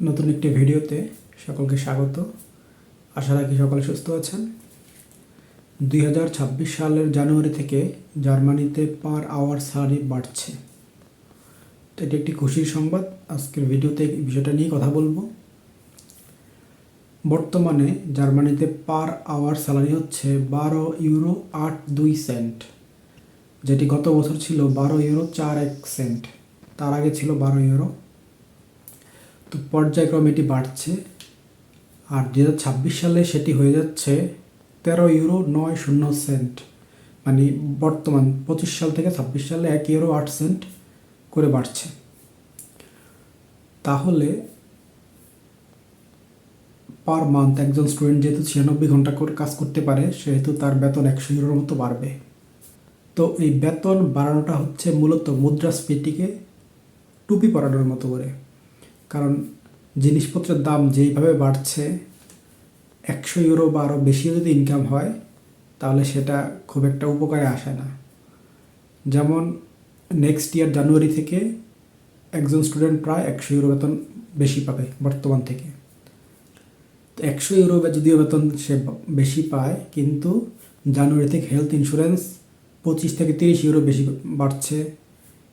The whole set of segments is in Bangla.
নতুন একটি ভিডিওতে সকলকে স্বাগত। আশা রাখি সকলে সুস্থ আছেন। 2026 সালের জানুয়ারি থেকে জার্মানিতে পার আওয়ার স্যালারি বাড়ছে। তো এটি একটি খুশির সংবাদ। আজকের ভিডিওতে এই বিষয়টা নিয়ে কথা বলবো। বর্তমানে জার্মানিতে পার আওয়ার স্যালারি হচ্ছে 12 ইউরো 8 যেটি গত বছর ছিল 12 ইউরো 4 তার আগে ছিল 12 ইউরো। তো পর্যায়ক্রমে এটি বাড়ছে, আর 2026 সালে সেটি হয়ে যাচ্ছে 13 ইউরো 9 মানে বর্তমান 25 সাল থেকে 26 সালে 1 ইউরো 8 করে বাড়ছে। তাহলে পার মান্থ একজন স্টুডেন্ট যেহেতু 96 ঘন্টা করে কাজ করতে পারে, সেহেতু তার বেতন 100 ইউরোর মতো বাড়বে। তো এই বেতন বাড়ানোটা হচ্ছে মূলত মুদ্রাস্ফীতিকে টুপি পরানোর মতো করে, কারণ জিনিসপত্রের দাম যেইভাবে বাড়ছে, 100 ইউরো বা আরও বেশি যদি ইনকাম হয় তাহলে সেটা খুব একটা উপকারে আসে না। যেমন নেক্সট ইয়ার জানুয়ারি থেকে একজন স্টুডেন্ট প্রায় 100 ইউরো বেতন বেশি পাবে বর্তমান থেকে। তো 100 ইউরো যদিও বেতন সে বেশি পায়, কিন্তু জানুয়ারি থেকে হেলথ ইন্স্যুরেন্স 25 থেকে 30 ইউরো বেশি বাড়ছে,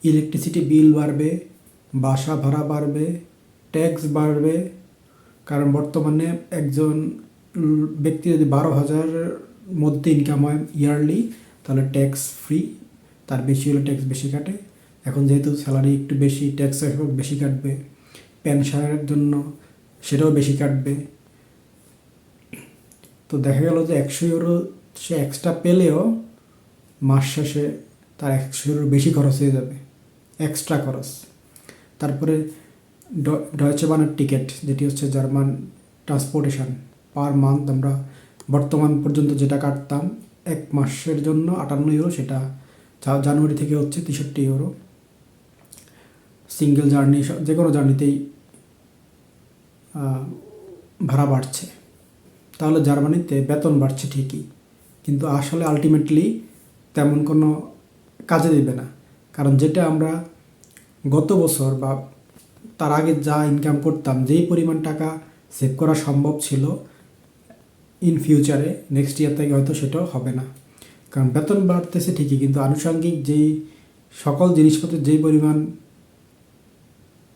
ইলেকট্রিসিটি বিল বাড়বে, বাসা ভাড়া বাড়বে, ট্যাক্স বাড়বে। কারণ বর্তমানে একজন ব্যক্তি যদি 12,000 মধ্যে ইনকাম হয় ইয়ারলি, তাহলে ট্যাক্স ফ্রি, তার বেশি হলে ট্যাক্স বেশি কাটে। এখন যেহেতু স্যালারি একটু বেশি, ট্যাক্স বেশি কাটবে, পেনশনের জন্য সেটাও বেশি কাটবে। তো দেখা গেল যে 100 ইউরো সে এক্সট্রা পেলেও মাস শেষে তার 100 ইউরোর বেশি খরচ হয়ে যাবে, এক্সট্রা খরচ। তারপরে ডয়েচে বানের টিকিট, যেটি হচ্ছে জার্মান ট্রান্সপোর্টেশন, পার মান্থ আমরা বর্তমান পর্যন্ত যেটা কাটতাম এক মাসের জন্য 58 ইউরো, সেটা জানুয়ারি থেকে হচ্ছে 63 ইউরো। সিঙ্গেল জার্নি, যে কোনো জার্নিতেই ভাড়া বাড়ছে। তাহলে জার্মানিতে বেতন বাড়ছে ঠিকই, কিন্তু আসলে আলটিমেটলি তেমন কোনো কাজে দেবে না। কারণ যেটা আমরা গত বছর বা তার আগে যা ইনকাম করতাম, যেই পরিমাণ টাকা সেভ করা সম্ভব ছিল, ইন ফিউচারে নেক্সট ইয়ার থেকে হয়তো সেটাও হবে না। কারণ বেতন বাড়তেছে ঠিকই, কিন্তু আনুষঙ্গিক যেই সকল জিনিসপত্রের যেই পরিমাণ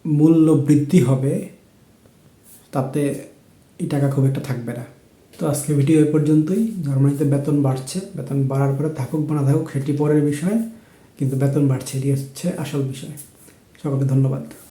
মূল্য বৃদ্ধি হবে, তাতে এই টাকা খুব একটা থাকবে না। তো আজকে ভিডিও এ পর্যন্তই। জার্মানিতে বেতন বাড়ছে, বেতন বাড়ার পরে থাকুক বা না থাকুক সেটি পরের বিষয়, কিন্তু বেতন বাড়ছে, এটি হচ্ছে আসল বিষয়। সকলকে ধন্যবাদ।